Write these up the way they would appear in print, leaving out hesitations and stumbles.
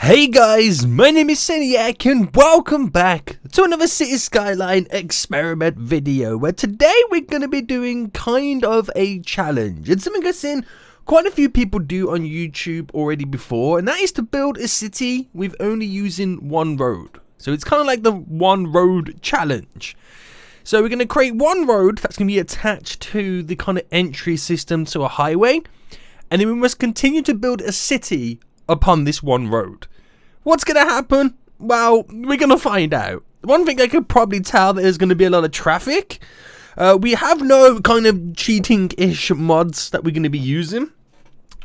Hey guys, my name is Seniac and welcome back to another City Skyline experiment video where today we're going to be doing kind of a challenge. It's something I've seen quite a few people do on YouTube already before, and that is to build a city with only using one road. So it's kind of like the one road challenge. So we're going to create one road that's going to be attached to the kind of entry system to a highway, and then we must continue to build a city upon this one road. What's going to happen? Well, we're going to find out. One thing I could probably tell, that there's going to be a lot of traffic. We have no kind of cheating-ish mods that we're going to be using.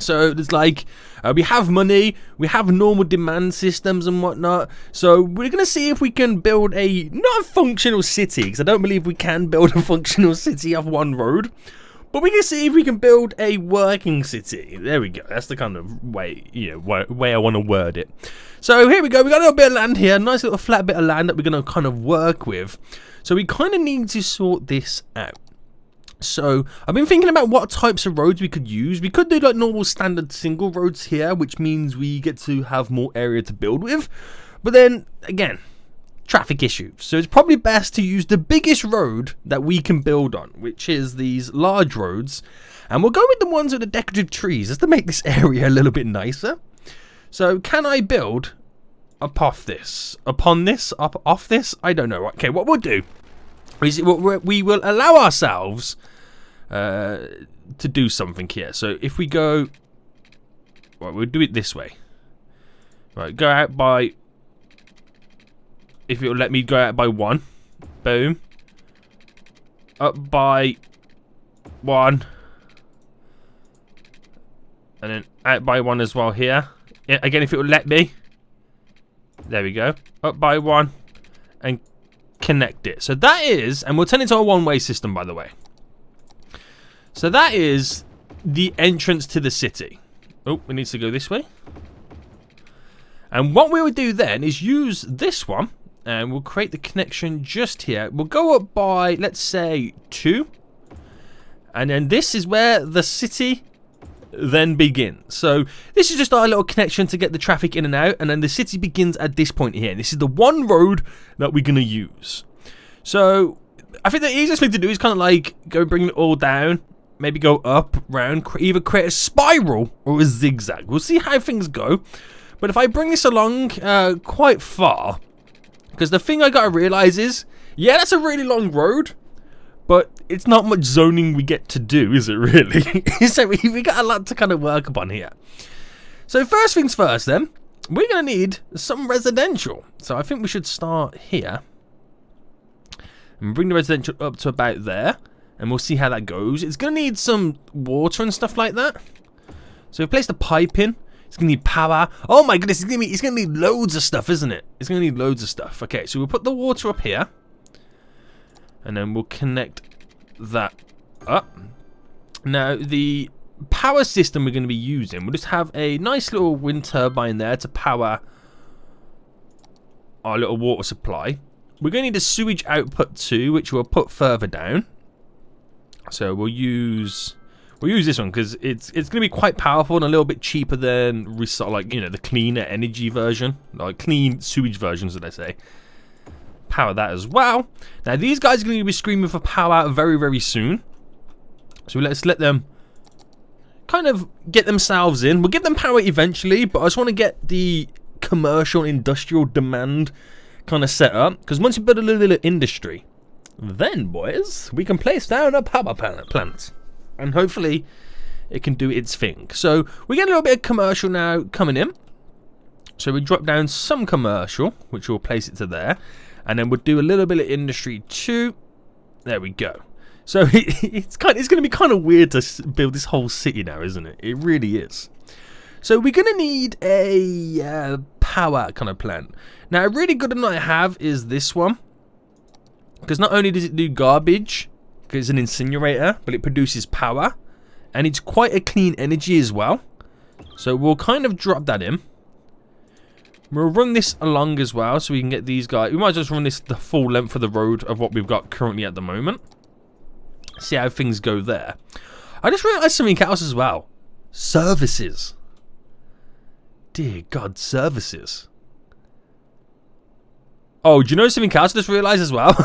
So there's like, we have money, we have normal demand systems and whatnot. So we're going to see if we can build a, not a functional city, because I don't believe we can build a functional city off one road. But we can see if we can build a working city. There we go. That's the kind of way, way I want to word it. So here we go. We got a little bit of land here. A nice little flat bit of land that we're going to kind of work with. So we kind of need to sort this out. So I've been thinking about what types of roads we could use. We could do like normal standard single roads here, which means we get to have more area to build with. But then again, traffic issues. So it's probably best to use the biggest road that we can build on, which is these large roads. And we'll go with the ones with the decorative trees just to make this area a little bit nicer. So can I build off this? Off this? I don't know. Okay, what we'll do is we will allow ourselves to do something here. So if we go, right, we'll do it this way. Right, go out by, if it will let me go out by one. Boom. Up by one. And then out by one as well here. Yeah, again, if it will let me. There we go. Up by one. And connect it. So that is, and we'll turn it into a one-way system, by the way. So that is the entrance to the city. Oh, it needs to go this way. And what we would do then is use this one. And we'll create the connection just here. We'll go up by, let's say, 2. And then this is where the city then begins. So this is just our little connection to get the traffic in and out. And then the city begins at this point here. This is the one road that we're going to use. So I think the easiest thing to do is kind of like go bring it all down. Maybe go up, round, either create a spiral or a zigzag. We'll see how things go. But if I bring this along quite far, because the thing I gotta realize is, yeah, that's a really long road, but it's not much zoning we get to do, is it really? So we got a lot to kind of work upon here. So first things first then, we're gonna need some residential. So I think we should start here. And bring the residential up to about there. And we'll see how that goes. It's gonna need some water and stuff like that. So we place the pipe in. It's going to need power. Oh my goodness, it's going to need loads of stuff, isn't it? It's going to need loads of stuff. Okay, so we'll put the water up here. And then we'll connect that up. Now, the power system we're going to be using, we'll just have a nice little wind turbine there to power our little water supply. We're going to need a sewage output too, which we'll put further down. So we'll use this one because it's going to be quite powerful and a little bit cheaper than the cleaner energy version, like clean sewage versions, that I say. Power that as well. Now these guys are going to be screaming for power very, very soon. So let's let them kind of get themselves in. We'll give them power eventually, but I just want to get the commercial industrial demand kind of set up, because once you build a little industry, then boys, we can place down a power plant. And hopefully it can do its thing. So we get a little bit of commercial now coming in. So we drop down some commercial, which we'll place it to there. And then we'll do a little bit of industry too. There we go. So it's going to be kind of weird to build this whole city now, isn't it? It really is. So we're going to need a power kind of plant. Now a really good one I have is this one. Because not only does it do garbage, it's an incinerator, but it produces power, and it's quite a clean energy as well. So we'll kind of drop that in. We'll run this along as well, so we can get these guys. We might just run this the full length of the road of what we've got currently at the moment. See how things go there. I just realized something else as well. Services. dear God, services. Oh, do you know something else I just realised as well?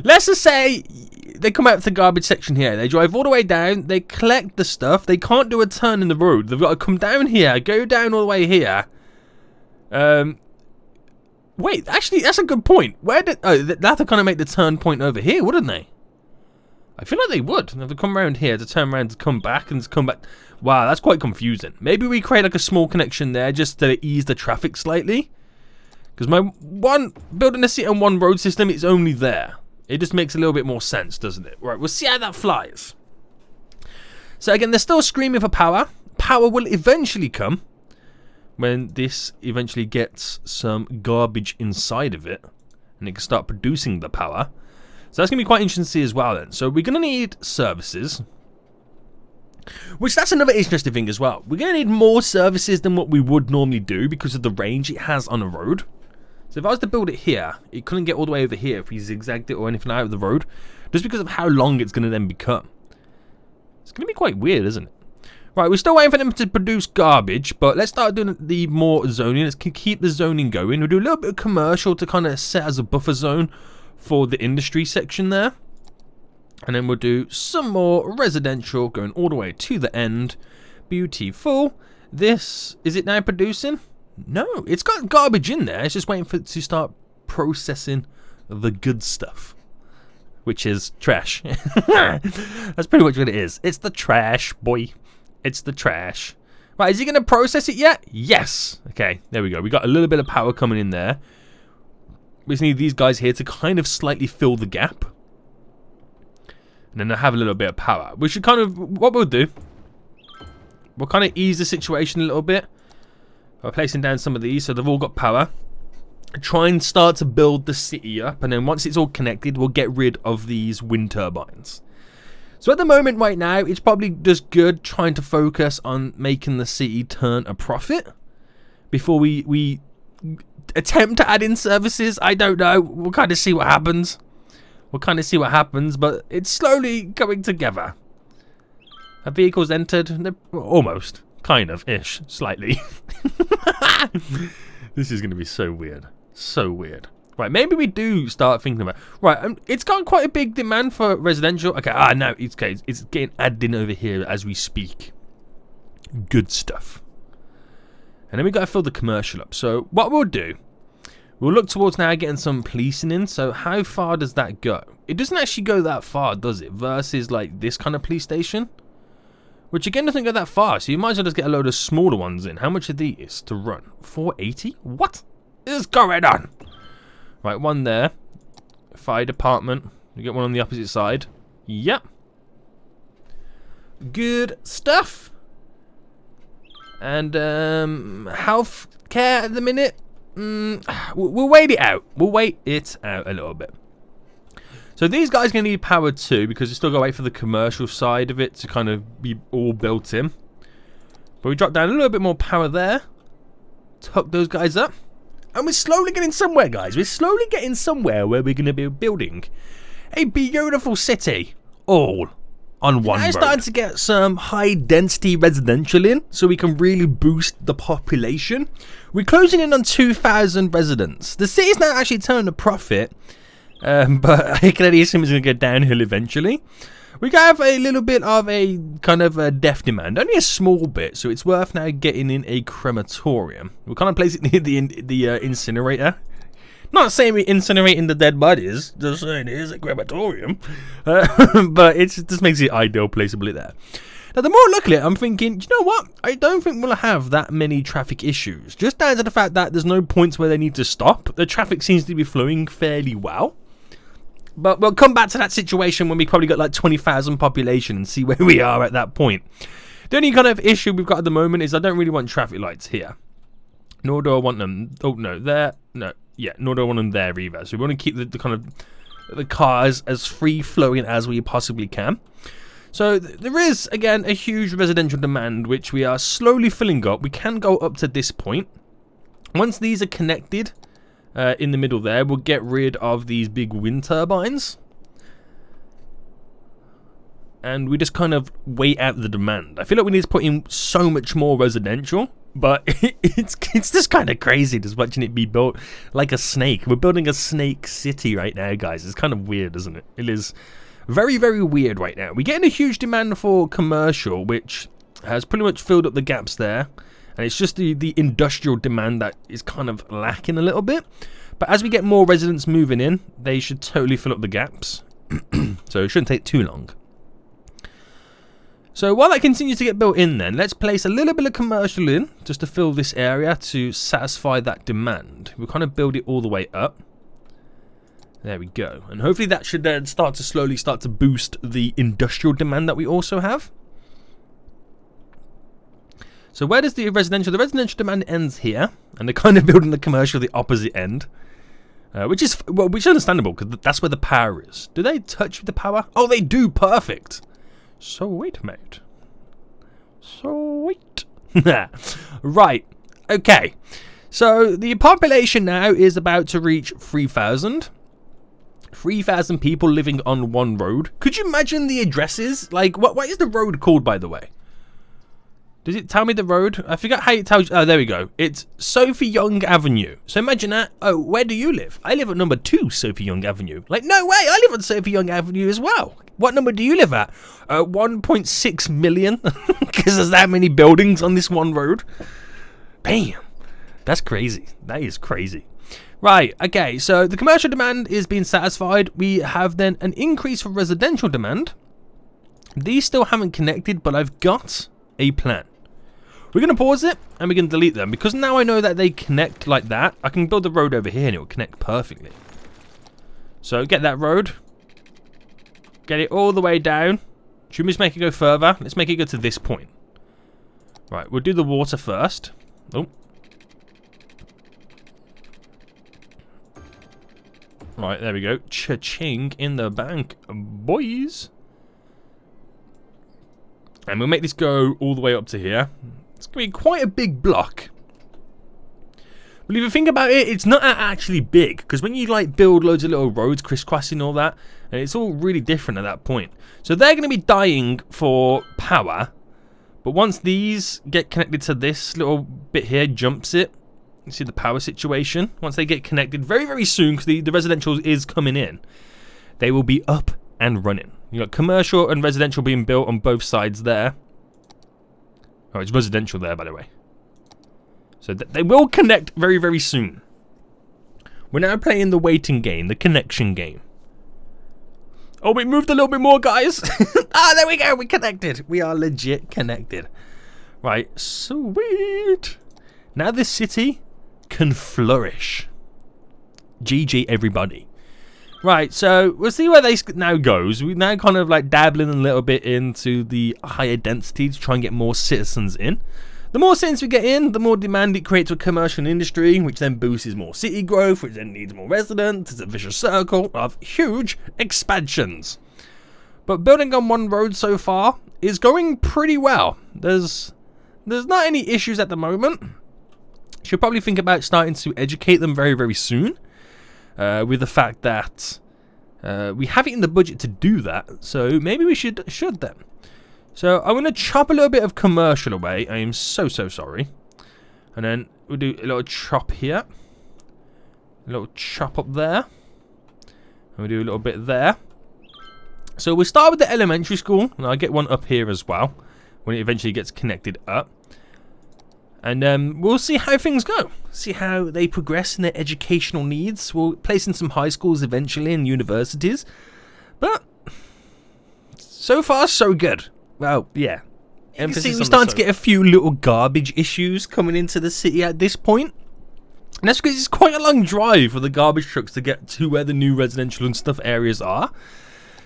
Let's just say they come out of the garbage section here. They drive all the way down. They collect the stuff. They can't do a turn in the road. They've got to come down here, go down all the way here. Wait, actually, that's a good point. Where did... Oh, they'd have to kind of make the turn point over here, wouldn't they? I feel like they would. They have to come around here to turn around to come back and to come back. Wow, that's quite confusing. Maybe we create like a small connection there just to ease the traffic slightly. Because my building a city on one road system, it's only there. It just makes a little bit more sense, doesn't it? Right, we'll see how that flies. So again, they're still screaming for power. Power will eventually come when this eventually gets some garbage inside of it. And it can start producing the power. So that's going to be quite interesting to see as well then. So we're going to need services. Which that's another interesting thing as well. We're going to need more services than what we would normally do because of the range it has on a road. So if I was to build it here, it couldn't get all the way over here if we zigzagged it or anything out of the road. Just because of how long it's going to then become. It's going to be quite weird, isn't it? Right, we're still waiting for them to produce garbage, but let's start doing the more zoning. Let's keep the zoning going. We'll do a little bit of commercial to kind of set as a buffer zone for the industry section there. And then we'll do some more residential going all the way to the end. Beautiful. This, is it now producing? No, it's got garbage in there. It's just waiting for it to start processing the good stuff. Which is trash. That's pretty much what it is. It's the trash, boy. It's the trash. Right, is he going to process it yet? Yes. Okay, there we go. We got a little bit of power coming in there. We just need these guys here to kind of slightly fill the gap. And then they'll have a little bit of power. We should kind of, what we'll do, we'll kind of ease the situation a little bit by placing down some of these so they've all got power. Try and start to build the city up, and then once it's all connected, we'll get rid of these wind turbines. So at the moment right now, it's probably just good trying to focus on making the city turn a profit before we attempt to add in services. I don't know. We'll kind of see what happens. But it's slowly coming together. Have vehicles entered? They're almost. Kind of. Ish. Slightly. This is going to be so weird. So weird. Right, maybe we do start thinking about... Right, it's got quite a big demand for residential. Okay, no, it's okay. It's getting added in over here as we speak. Good stuff. And then we got to fill the commercial up. So what we'll do... We'll look towards now getting some policing in. So how far does that go? It doesn't actually go that far, does it? Versus like this kind of police station. Which again doesn't go that far. So you might as well just get a load of smaller ones in. How much are these to run? 480? What is going on? Right, one there. Fire department. We get one on the opposite side. Yep. Good stuff. And health care at the minute. We'll wait it out. We'll wait it out a little bit. So these guys are going to need power too, because we still got to wait for the commercial side of it to kind of be all built in. But we drop down a little bit more power there. Tuck those guys up. And we're slowly getting somewhere, guys. We're slowly getting somewhere where we're going to be building a beautiful city. All on one road. Now starting to get some high density residential in, so we can really boost the population. We're closing in on 2,000 residents. The city's now actually turning a profit, but I can only assume it's going to go downhill eventually. We have a little bit of a kind of a death demand, only a small bit, so it's worth now getting in a crematorium. We'll kind of place it near the incinerator. Not saying we're incinerating the dead bodies, just saying it is a crematorium. But it just makes it ideal placeably there. Now, the more I look at it, I'm thinking, you know what? I don't think we'll have that many traffic issues. Just down to the fact that there's no points where they need to stop. The traffic seems to be flowing fairly well. But we'll come back to that situation when we probably got like 20,000 population and see where we are at that point. The only kind of issue we've got at the moment is I don't really want traffic lights here. Nor do I want them... Oh, no, there... No. Yeah, nor do I want them there either. So we want to keep the kind of the cars as free flowing as we possibly can. So there is again a huge residential demand which we are slowly filling up. We can go up to this point. Once these are connected in the middle there, we'll get rid of these big wind turbines. and we just kind of wait out the demand. I feel like we need to put in so much more residential, but it's just kind of crazy just watching it be built like a snake. We're building a snake city right now, guys. It's kind of weird, isn't it? It is very, very weird right now. We're getting a huge demand for commercial, which has pretty much filled up the gaps there. And it's just the industrial demand that is kind of lacking a little bit. But as we get more residents moving in, they should totally fill up the gaps. So it shouldn't take too long. So while that continues to get built in then, let's place a little bit of commercial in just to fill this area to satisfy that demand. We'll kind of build it all the way up. There we go. And hopefully that should then start to boost the industrial demand that we also have. So where does the residential demand ends here, and they're kind of building the commercial at the opposite end. Which is understandable, because that's where the power is. Do they touch the power? Oh, they do. Perfect. Sweet, mate. Sweet. Right. Okay. So the population now is about to reach 3,000. 3,000 people living on one road. Could you imagine the addresses? Like, what is the road called, by the way? Does it tell me the road? I forgot how it tells you. Oh, there we go. It's Sophie Young Avenue. So imagine that. Oh, where do you live? I live at number 2 Sophie Young Avenue. Like, no way. I live on Sophie Young Avenue as well. What number do you live at? 1.6 million. Because there's that many buildings on this one road. Bam. That's crazy. That is crazy. Right. Okay. So the commercial demand is being satisfied. We have then an increase for residential demand. These still haven't connected, but I've got a plan. We're going to pause it, and we're going to delete them, because now I know that they connect like that. I can build the road over here, and it will connect perfectly. So, get that road. Get it all the way down. Should we just make it go further? Let's make it go to this point. Right, we'll do the water first. Oh. Right, there we go. Cha-ching in the bank, boys. And we'll make this go all the way up to here. It's going to be quite a big block. But if you think about it, it's not actually big. Because when you like build loads of little roads, crisscrossing all that, and it's all really different at that point. So they're going to be dying for power. But once these get connected to this little bit here, jumps it. You see the power situation. Once they get connected very, very soon, because the residential is coming in, they will be up and running. You got commercial and residential being built on both sides there. Oh, it's residential there, by the way. So they will connect very, very soon. We're now playing the waiting game, the connection game. Oh, we moved a little bit more, guys. Ah, there we go. We connected. We are legit connected. Right, sweet. Now this city can flourish. GG, everybody. Right, so we'll see where this now goes. We're now kind of like dabbling a little bit into the higher density to try and get more citizens in. The more citizens we get in, the more demand it creates for commercial industry, which then boosts more city growth, which then needs more residents. It's a vicious circle of huge expansions. But building on one road so far is going pretty well. There's not any issues at the moment. Should probably think about starting to educate them very, very soon. With the fact that we have it in the budget to do that, so maybe we should then. So I'm going to chop a little bit of commercial away. I am so sorry. And then we'll do a little chop here. A little chop up there. And we'll do a little bit there. So we'll start with the elementary school, and I'll get one up here as well, when it eventually gets connected up. And we'll see how things go. See how they progress in their educational needs. We'll place in some high schools eventually and universities. But so far, so good. Well, yeah. You can see we're starting to get a few little garbage issues coming into the city at this point. And that's because it's quite a long drive for the garbage trucks to get to where the new residential and stuff areas are.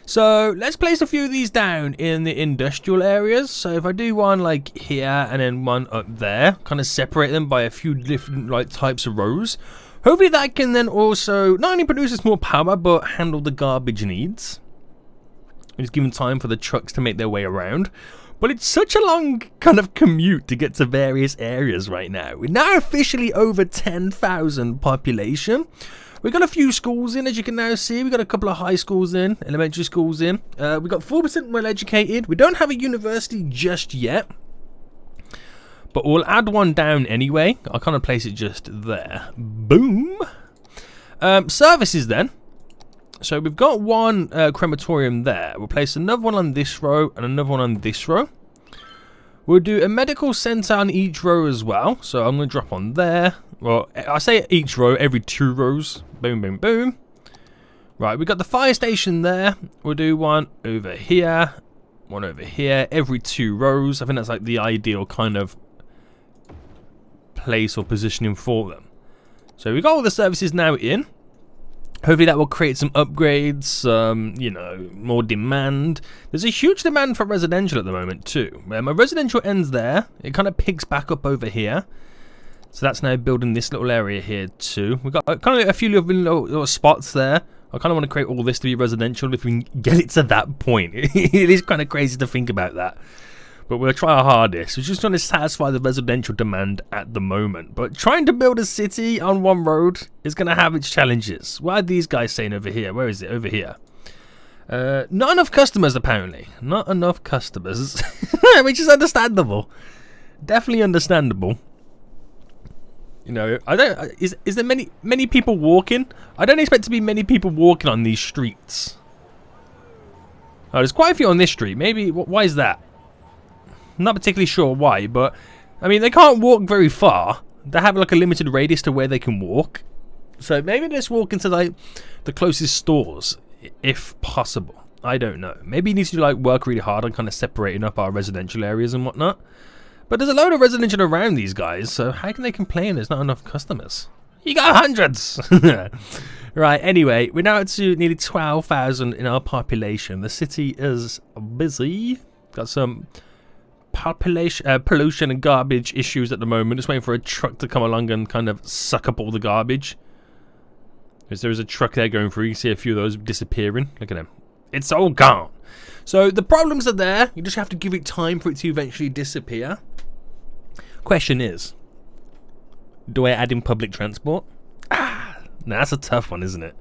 So let's place a few of these down in the industrial areas. So if I do one like here and then one up there, kind of separate them by a few different like types of rows. Hopefully that can then also not only produce us more power, but handle the garbage needs. And just give them time for the trucks to make their way around. But it's such a long kind of commute to get to various areas right now. We're now officially over 10,000 population. We've got a few schools in, as you can now see. We've got a couple of high schools in, elementary schools in. We've got 4% well educated. We don't have a university just yet, but we'll add one down anyway. I'll kind of place it just there. Boom. Services then. So we've got one crematorium there. We'll place another one on this row and another one on this row. We'll do a medical centre on each row as well. So I'm going to drop on there. Well, I say each row, every 2 rows. Boom, boom, boom. Right, we've got the fire station there. We'll do one over here. One over here. Every 2 rows. I think that's like the ideal kind of place or positioning for them. So we've got all the services now in. Hopefully that will create some upgrades, you know, more demand. There's a huge demand for residential at the moment too. My residential ends there. It kind of picks back up over here. So that's now building this little area here too. We've got kind of a few little spots there. I kind of want to create all this to be residential if we can get it to that point. It is kind of crazy to think about that. But we'll try our hardest. We're just trying to satisfy the residential demand at the moment. But trying to build a city on one road is going to have its challenges. What are these guys saying over here? Where is it? Over here. Not enough customers, apparently. Not enough customers. Which is understandable. Definitely understandable. You know, I don't. Is there many people walking? I don't expect to be many people walking on these streets. Oh, there's quite a few on this street. Maybe. Why is that? I'm not particularly sure why, but I mean, they can't walk very far. They have like a limited radius to where they can walk. So maybe they just walk into like the closest stores, if possible. I don't know. Maybe you need to like work really hard on kind of separating up our residential areas and whatnot. But there's a load of residential around these guys, so how can they complain there's not enough customers? You got hundreds! Right, anyway, we're now to nearly 12,000 in our population. The city is busy. Got some pollution and garbage issues at the moment. Just waiting for a truck to come along and kind of suck up all the garbage. Because there is a truck there going through. You can see a few of those disappearing. Look at them. It's all gone. So the problems are there. You just have to give it time for it to eventually disappear. Question is, do I add in public transport? That's a tough one, isn't it?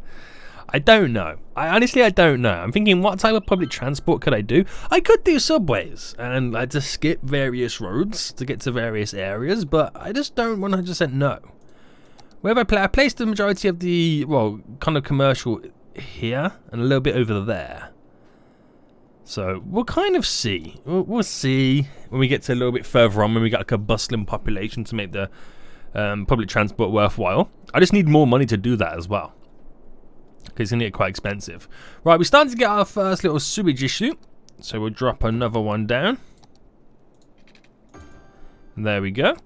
I don't know. I don't know. I'm thinking, what type of public transport could I do? I could do subways and like just skip various roads to get to various areas, but I just don't 100% know. Where have I placed the majority of the, well, kind of commercial here and a little bit over there. So we'll kind of see. We'll see when we get to a little bit further on, when we got like a bustling population to make the public transport worthwhile. I just need more money to do that as well, because it's going to get quite expensive. Right, we're starting to get our first little sewage issue. So we'll drop another one down. There we go.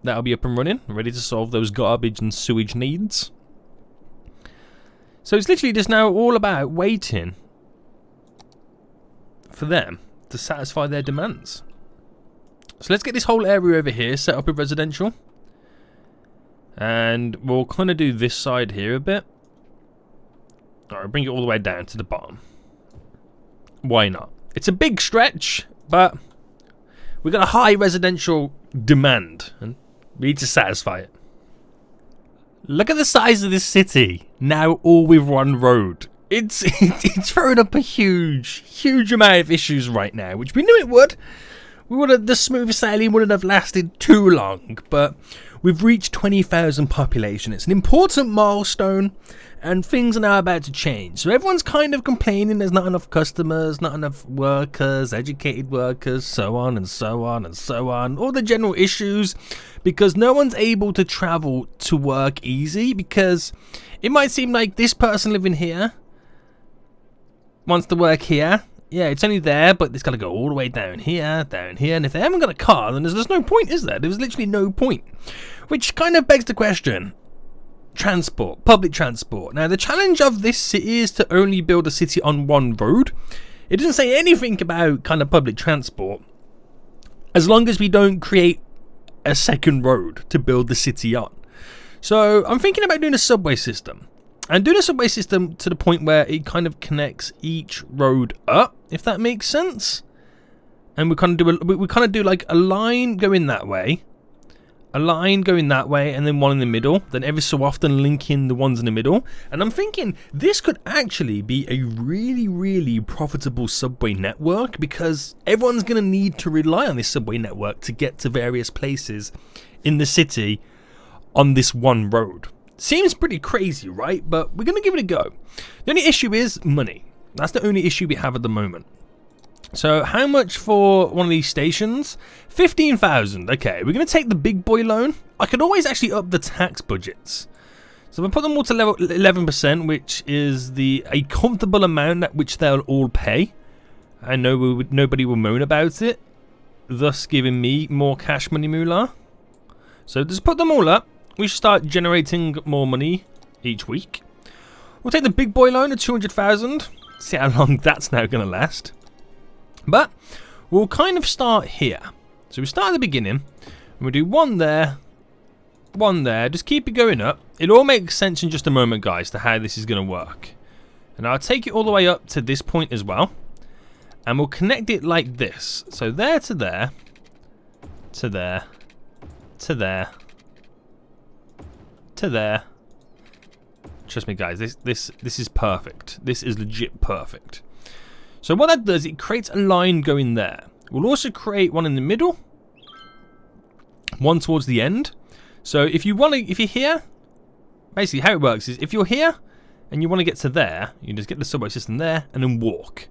That'll be up and running, ready to solve those garbage and sewage needs. So it's literally just now all about waiting for them to satisfy their demands. So let's get this whole area over here set up with residential. And we'll kind of do this side here a bit. Alright, bring it all the way down to the bottom. Why not? It's a big stretch, but we've got a high residential demand and we need to satisfy it. Look at the size of this city, now all with one road. It's throwing up a huge amount of issues right now, which we knew it would. The smooth sailing wouldn't have lasted too long, but we've reached 20,000 population. It's an important milestone, and things are now about to change. So everyone's kind of complaining there's not enough customers, not enough workers, educated workers, so on and so on and so on. All the general issues, because no one's able to travel to work easy, because it might seem like this person living here wants to work here. Yeah, it's only there, but it's got to go all the way down here, and if they haven't got a car, then there's no point, is there? There's literally no point. Which kind of begs the question, transport, public transport. Now, the challenge of this city is to only build a city on one road. It doesn't say anything about kind of public transport, as long as we don't create a second road to build the city on. So, I'm thinking about doing a subway system. And doing a subway system to the point where it kind of connects each road up, if that makes sense. and we kind of do like a line going that way, a line going that way, and then one in the middle. Then every so often link in the ones in the middle. And I'm thinking this could actually be a really, really profitable subway network, because everyone's going to need to rely on this subway network to get to various places in the city on this one road. Seems pretty crazy, right? But we're going to give it a go. The only issue is money. That's the only issue we have at the moment. So how much for one of these stations? 15,000. Okay, we're going to take the big boy loan. I could always actually up the tax budgets. So we'll put them all to level 11%, which is a comfortable amount at which they'll all pay. I know nobody will moan about it, thus giving me more cash money moolah. So just put them all up. We should start generating more money each week. We'll take the big boy loan of 200,000. See how long that's now going to last. But we'll kind of start here. So we start at the beginning, and we'll do one there, just keep it going up. It all makes sense in just a moment, guys, to how this is going to work. And I'll take it all the way up to this point as well, and we'll connect it like this. So there to there, to there, to there, to there. Trust me, guys, this is perfect. This is legit perfect. So what that does, it creates a line going there. We'll also create one in the middle, one towards the end. So if you're here, basically how it works is if you're here and you want to get to there, you just get the subway system there and then walk.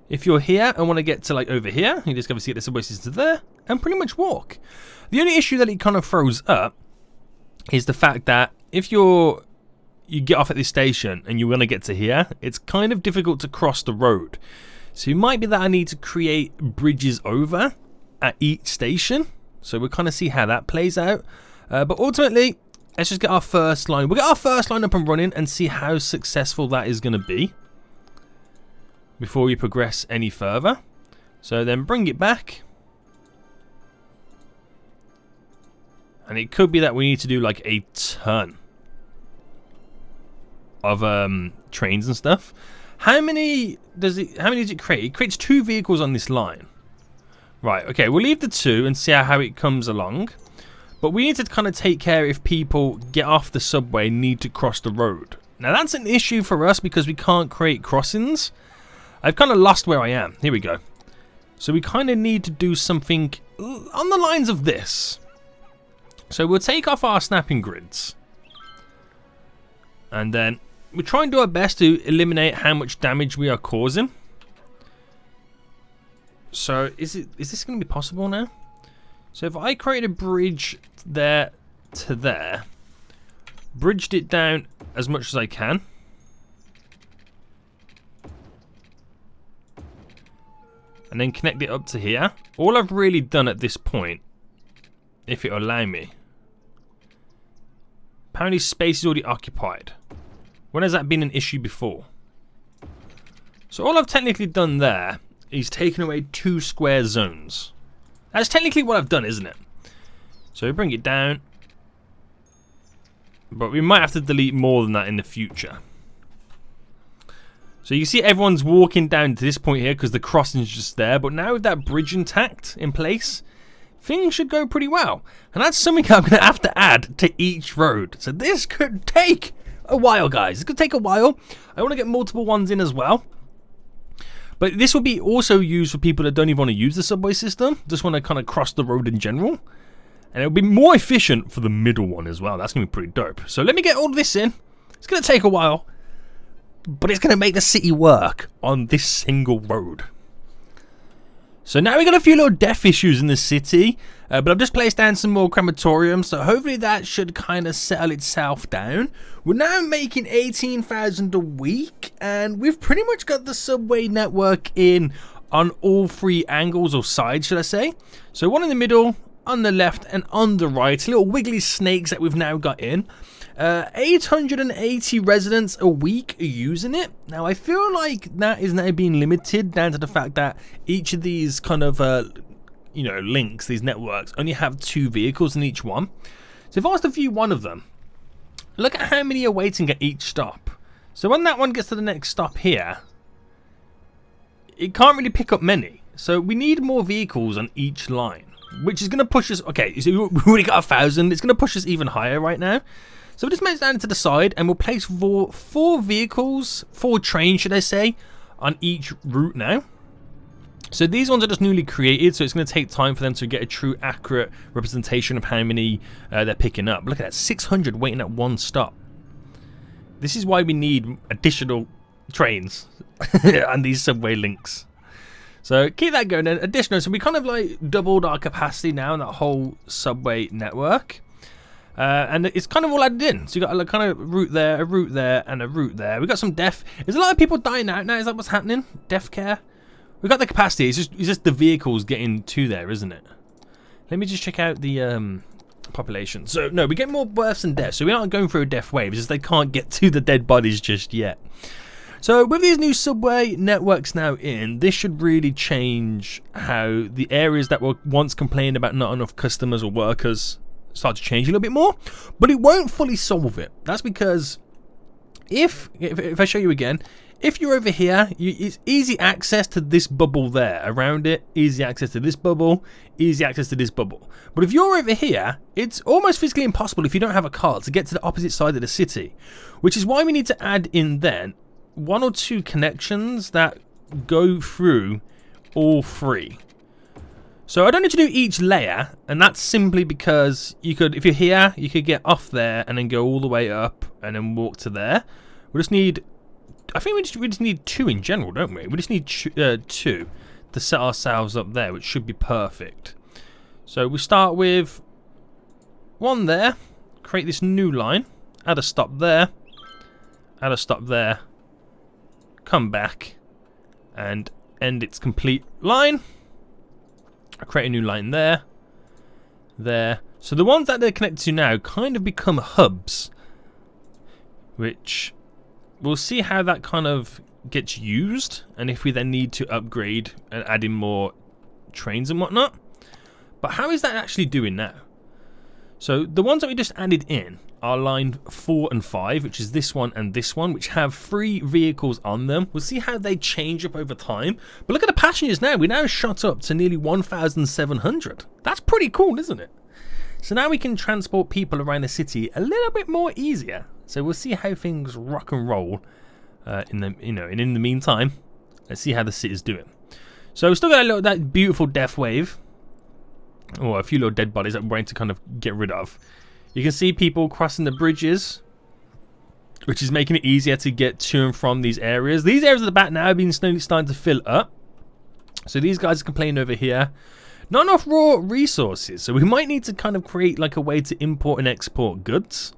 If you're here and want to get to like over here, you just obviously get the subway system there and pretty much walk. The only issue that it kind of throws up is the fact that if you get off at this station and you want to get to here, it's kind of difficult to cross the road. So it might be that I need to create bridges over at each station. So we'll kind of see how that plays out. But ultimately, let's just get our first line. We'll get our first line up and running and see how successful that is going to be before we progress any further. So then bring it back. And it could be that we need to do like a ton of trains and stuff. How many does it create? It creates 2 vehicles on this line. Right, okay, we'll leave the 2 and see how it comes along. But we need to kind of take care if people get off the subway and need to cross the road. Now that's an issue for us because we can't create crossings. I've kind of lost where I am. Here we go. So we kind of need to do something on the lines of this. So we'll take off our snapping grids. And then we try and do our best to eliminate how much damage we are causing. So is this going to be possible now? So if I create a bridge there to there, bridged it down as much as I can, and then connect it up to here. All I've really done at this point, if it'll allow me, apparently space is already occupied. When has that been an issue before? So all I've technically done there is taken away 2 square zones. That's technically what I've done, isn't it? So we bring it down. But we might have to delete more than that in the future. So you see everyone's walking down to this point here because the crossing's just there. But now with that bridge intact in place, things should go pretty well. And that's something I'm going to have to add to each road. So this could take a while, guys. It could take a while. I want to get multiple ones in as well. But this will be also used for people that don't even want to use the subway system. Just want to kind of cross the road in general. And it'll be more efficient for the middle one as well. That's going to be pretty dope. So let me get all this in. It's going to take a while. But it's going to make the city work on this single road. So now we got a few little death issues in the city. But I've just placed down some more crematoriums. So hopefully that should kind of settle itself down. We're now making 18,000 a week. And we've pretty much got the subway network in on all 3 angles or sides, should I say. So one in the middle, on the left, and on the right. Little wiggly snakes that we've now got in. 880 residents a week are using it. Now I feel like that is now being limited down to the fact that each of these kind of links, these networks, only have 2 vehicles in each one. So if I was to view one of them, look at how many are waiting at each stop. So when that one gets to the next stop here, it can't really pick up many. So we need more vehicles on each line, which is going to push us. Okay, so we already got 1,000. It's going to push us even higher right now. So we'll just make down to the side, and we'll place four vehicles, 4 trains, should I say, on each route now. So these ones are just newly created, so it's going to take time for them to get a true, accurate representation of how many they're picking up. Look at that, 600 waiting at one stop. This is why we need additional trains and these subway links. So keep that going. Additional, so we kind of like doubled our capacity now in that whole subway network. And it's kind of all added in. So you got a kind of route there, and a route there. We got some deaf. There's a lot of people dying out now. Is that what's happening? Deaf care. We got the capacity. It's just the vehicles getting to there, isn't it? Let me just check out the population. So no, we get more births and deaths. So we aren't going through a death wave. It's just they can't get to the dead bodies just yet. So with these new subway networks now in, this should really change how the areas that were once complaining about not enough customers or workers start to change a little bit more. But it won't fully solve it. That's because if I show you again, if you're over here, it's easy access to this bubble there. Around it, easy access to this bubble, easy access to this bubble. But if you're over here, it's almost physically impossible if you don't have a car to get to the opposite side of the city. Which is why we need to add in then 1 or 2 connections that go through all 3. So I don't need to do each layer, and that's simply because you could, if you're here, you could get off there and then go all the way up and then walk to there. We just need, I think we just need 2 in general, don't we? We just need 2 to set ourselves up there, which should be perfect. So we start with 1 there, create this new line, add a stop there, add a stop there, come back and end its complete line. I create a new line there, there. So the ones that they're connected to now kind of become hubs, which we'll see how that kind of gets used, and if we then need to upgrade and add in more trains and whatnot. But how is that actually doing now? So the ones that we just added in are line 4 and 5, which is this one and this one, which have 3 vehicles on them. We'll see how they change up over time. But look at the passengers now. We now shot up to nearly 1,700. That's pretty cool, isn't it? So now we can transport people around the city a little bit more easier. So we'll see how things rock and roll in the meantime. Let's see how the city's doing. So we've still got that beautiful death wave, or a few little dead bodies that we're waiting to kind of get rid of. You can see people crossing the bridges, which is making it easier to get to and from these areas. These areas at the back now have been slowly starting to fill up. So these guys are complaining over here. Not enough raw resources. So we might need to kind of create like a way to import and export goods.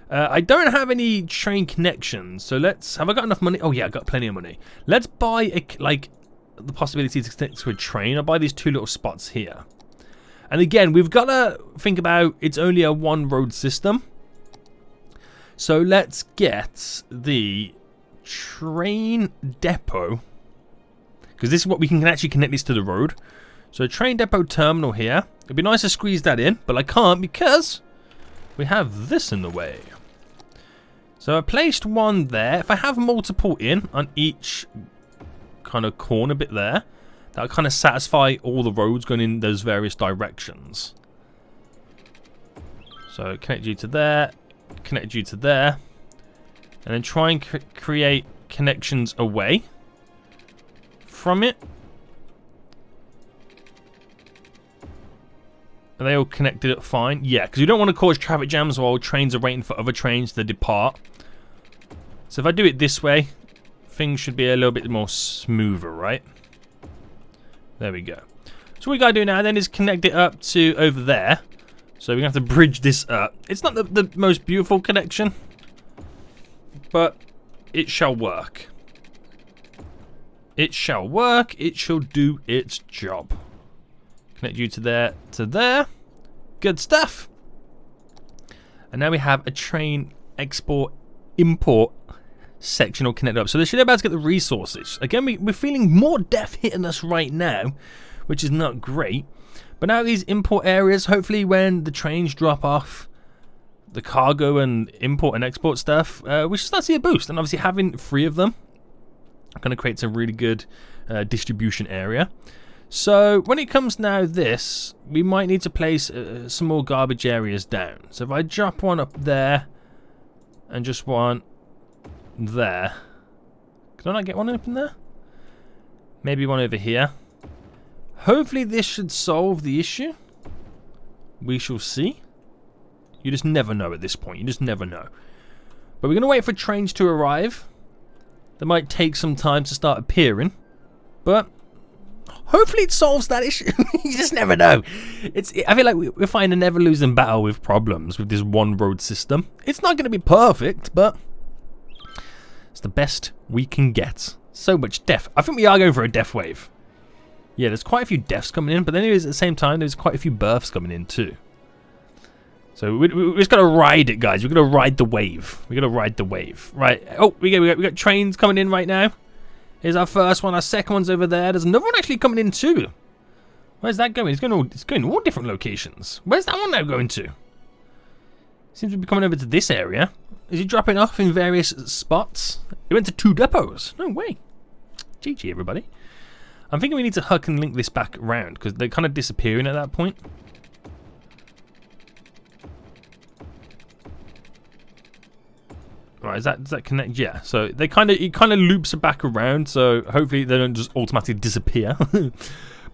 I don't have any train connections. So have I got enough money? Oh yeah, I got plenty of money. Let's buy the possibility to connect to a train. I'll buy these 2 little spots here. And again, we've got to think about it's only a 1 road system. So let's get the train depot, because this is what we can actually connect this to the road. So train depot terminal here. It'd be nice to squeeze that in, but I can't because we have this in the way. So I placed 1 there. If I have multiple in on each kind of corner bit there, that'll kind of satisfy all the roads going in those various directions. So connect you to there, connect you to there, and then try and create connections away from it. Are they all connected up fine? Yeah, because you don't want to cause traffic jams while trains are waiting for other trains to depart. So if I do it this way, things should be a little bit more smoother, right? There we go. So what we gotta do now then is connect it up to over there. So we're gonna have to bridge this up. It's not the most beautiful connection, but it shall work. It shall work. It shall do its job. Connect you to there, to there. Good stuff. And now we have a train export import section all connected up. So they should be able to get the resources. Again, we're feeling more death hitting us right now, which is not great. But now these import areas, hopefully when the trains drop off the cargo and import and export stuff, we should start to see a boost. And obviously having 3 of them going to create some really good distribution area. So when it comes now this, we might need to place some more garbage areas down. So if I drop one up there and just one there. Can I not get one up in there? Maybe one over here. Hopefully this should solve the issue. We shall see. You just never know at this point. You just never know. But we're going to wait for trains to arrive. They might take some time to start appearing. But hopefully it solves that issue. You just never know. I feel like we're fighting a never-losing battle with problems with this one-road system. It's not going to be perfect, but it's the best we can get. So much death. I think we are going for a death wave. Yeah, there's quite a few deaths coming in, but then at the same time, there's quite a few births coming in too. So we just got to ride it, guys. We're going to ride the wave. We're going to ride the wave. Right. Oh, we got trains coming in right now. Here's our first one. Our second one's over there. There's another one actually coming in too. Where's that going? It's going to all different locations. Where's that one now going to? Seems to be coming over to this area. Is he dropping off in various spots? It went to 2 depots. No way. GG, everybody. I'm thinking we need to hook and link this back around because they're kind of disappearing at that point. Right, does that connect? Yeah. So it kind of loops back around. So hopefully they don't just automatically disappear.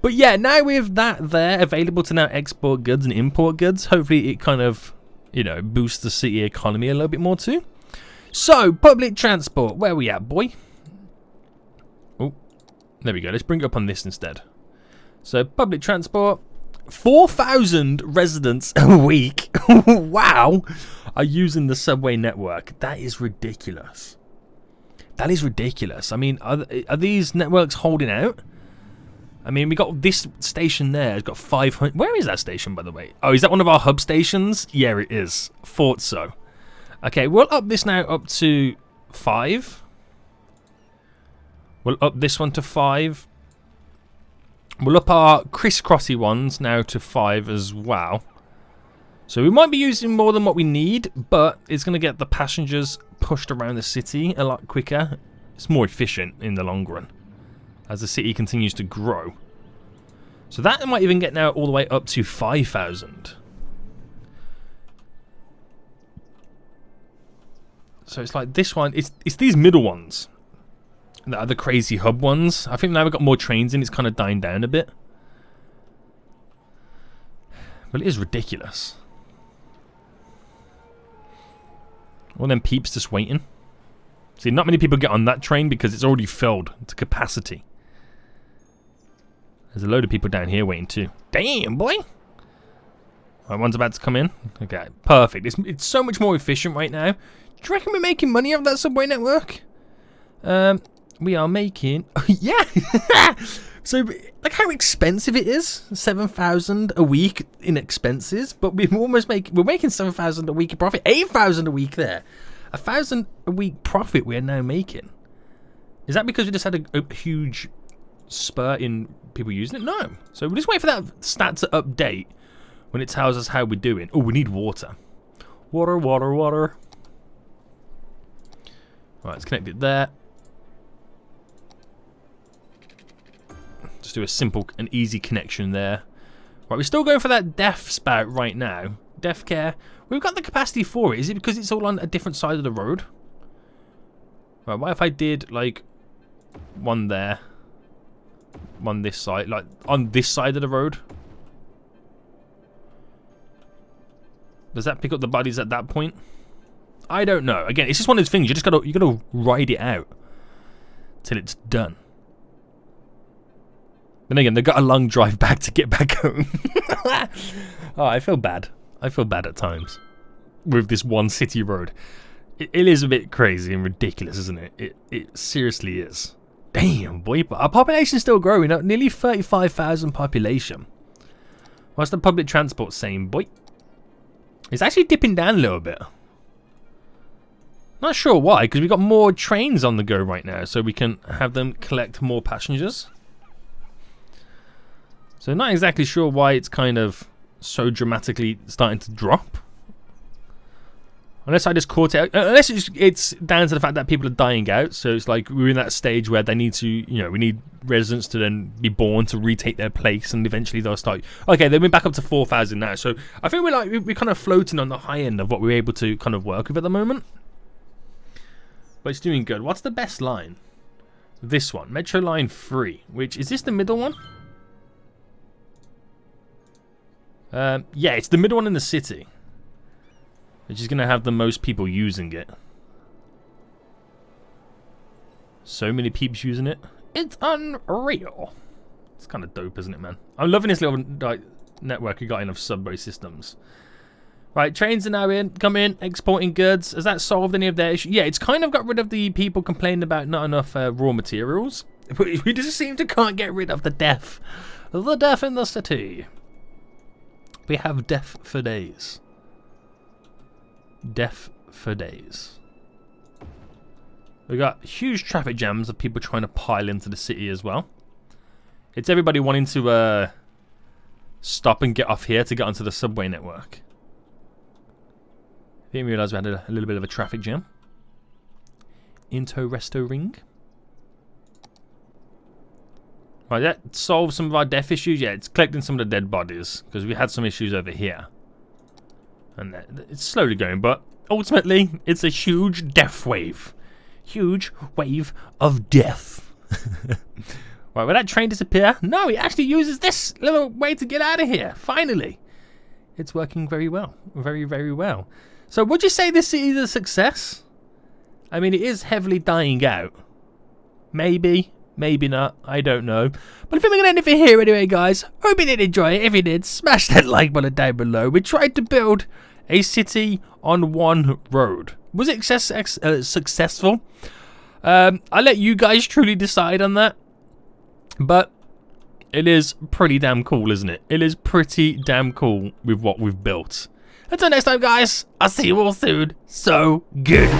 But yeah, now with that there available to now export goods and import goods, hopefully it kind of, you know, boosts the city economy a little bit more too. So public transport, where are we at, boy? Oh, there we go. Let's bring it up on this instead. So public transport. 4,000 residents a week, wow, are using the subway network. That is ridiculous. That is ridiculous. I mean, are these networks holding out? I mean, we got this station there. It's got 500. Where is that station, by the way? Oh, is that one of our hub stations? Yeah, it is. Thought so. Okay, we'll up this now up to 5. We'll up this one to 5. We'll up our crisscrossy ones now to 5 as well. So we might be using more than what we need, but it's going to get the passengers pushed around the city a lot quicker. It's more efficient in the long run as the city continues to grow. So that might even get now all the way up to 5,000. So it's like this one. It's these middle ones that are the crazy hub ones. I think now we've got more trains in, it's kind of dying down a bit. But it is ridiculous. All them peeps just waiting. See, not many people get on that train because it's already filled to capacity. There's a load of people down here waiting too. Damn, boy! Right, one's about to come in. Okay, perfect. It's so much more efficient right now. Do you reckon we're making money off that subway network? We are making... yeah! So, like how expensive it is. 7,000 a week in expenses. But we're making 7,000 a week in profit. 8,000 a week there. 1,000 a week profit we're now making. Is that because we just had a huge spur in people using it? No. So we'll just wait for that stat to update when it tells us how we're doing. Oh, we need water. Water, water, water. Right, let's connect it there. Just do a simple and easy connection there. Right, we're still going for that deaf spout right now. Deaf care. We've got the capacity for it. Is it because it's all on a different side of the road? Right, what if I did like one there, one this side, like on this side of the road? Does that pick up the bodies at that point? I don't know. Again, it's just one of those things. You gotta ride it out till it's done. Then again, they've got a long drive back to get back home. Oh, I feel bad. I feel bad at times with this one city road. It is a bit crazy and ridiculous, isn't it? It seriously is. Damn, boy. But our population's still growing up. Nearly 35,000 population. What's the public transport saying, boy? It's actually dipping down a little bit. Not sure why, because we've got more trains on the go right now, so we can have them collect more passengers. So not exactly sure why it's kind of so dramatically starting to drop. Unless I just caught it, unless it's down to the fact that people are dying out. So it's like we're in that stage where they need to, you know, we need residents to then be born to retake their place, and eventually they'll start. Okay, they've been back up to 4,000 now. So I think we're kind of floating on the high end of what we're able to kind of work with at the moment. But it's doing good. What's the best line? This one, Metro Line 3. Which is this the middle one? Yeah, it's the middle one in the city, which is going to have the most people using it. So many peeps using it. It's unreal. It's kind of dope, isn't it, man? I'm loving this little network we got in of subway systems. Right, trains are now coming, exporting goods. Has that solved any of their issues? Yeah, it's kind of got rid of the people complaining about not enough raw materials. We just seem to can't get rid of the death. The death in the city. We have death for days. Death for days. We got huge traffic jams of people trying to pile into the city as well. It's everybody wanting to stop and get off here to get onto the subway network. Didn't realise we had a little bit of a traffic jam. Into resto ring. Right, that solves some of our death issues. Yeah, it's collecting some of the dead bodies because we had some issues over here. And it's slowly going, but ultimately, it's a huge death wave. Huge wave of death. Right, will that train disappear? No, it actually uses this little way to get out of here. Finally. It's working very well. Very, very well. So, would you say this city is a success? I mean, it is heavily dying out. Maybe. Maybe not. I don't know. But I think we're going to end it for here anyway, guys. Hope you did enjoy it. If you did, smash that like button down below. We tried to build a city on one road. Was it successful? I'll let you guys truly decide on that. But it is pretty damn cool, isn't it? It is pretty damn cool with what we've built. Until next time, guys, I'll see you all soon. So good.